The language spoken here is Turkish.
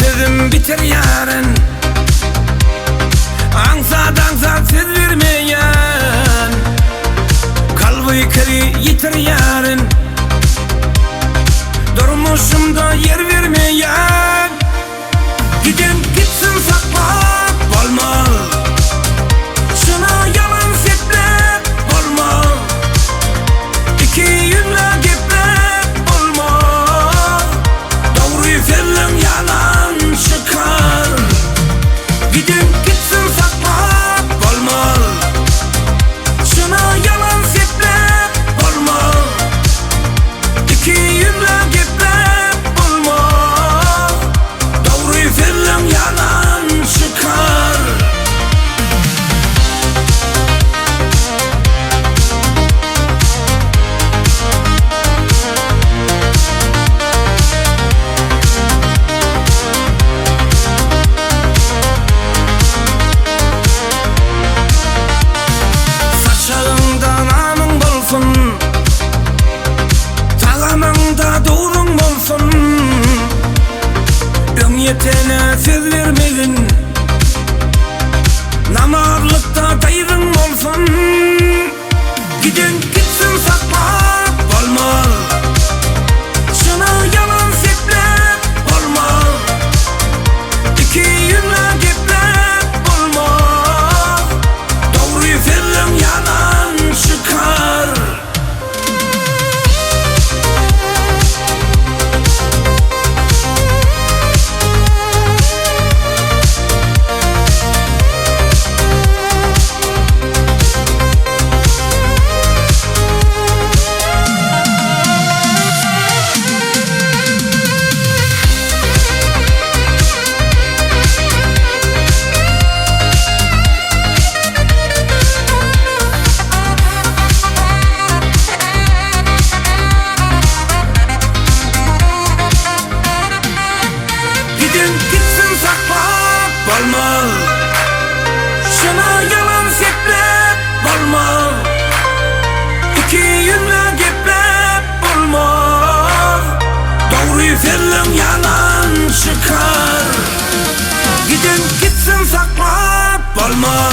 Sözüm biter yarın, ansa söz vermeyen, kalbi kiri yitir yarın, durmuşumda yer vermeyen. Gidin gitsin saklap olma, şuna yalan seplep olma, iki yüzlü geplep olma, doğruyu söylen yalan çıkar. Gidin gitsin saklap olma, şuna yalan seplep olma, iki yüzlü geplep olma, doğruyu söylen yalan çıkar. Saçağında namın bolsun, talamanda doğrun bolsun, ön yetene söz vermegin, namarlıkta dayrın bolsun. Gidin gitsin saklap olma, şuna yalan seplep olma, iki yüzlü geplep olma, doğruyu söylen yalan çıkar. Gidin gitsin saklap olma, şuna yalan seplep olma, iki yüzlü geplep olma, doğruyu söylen yalan çıkar. Gidin gitsin saklap olma,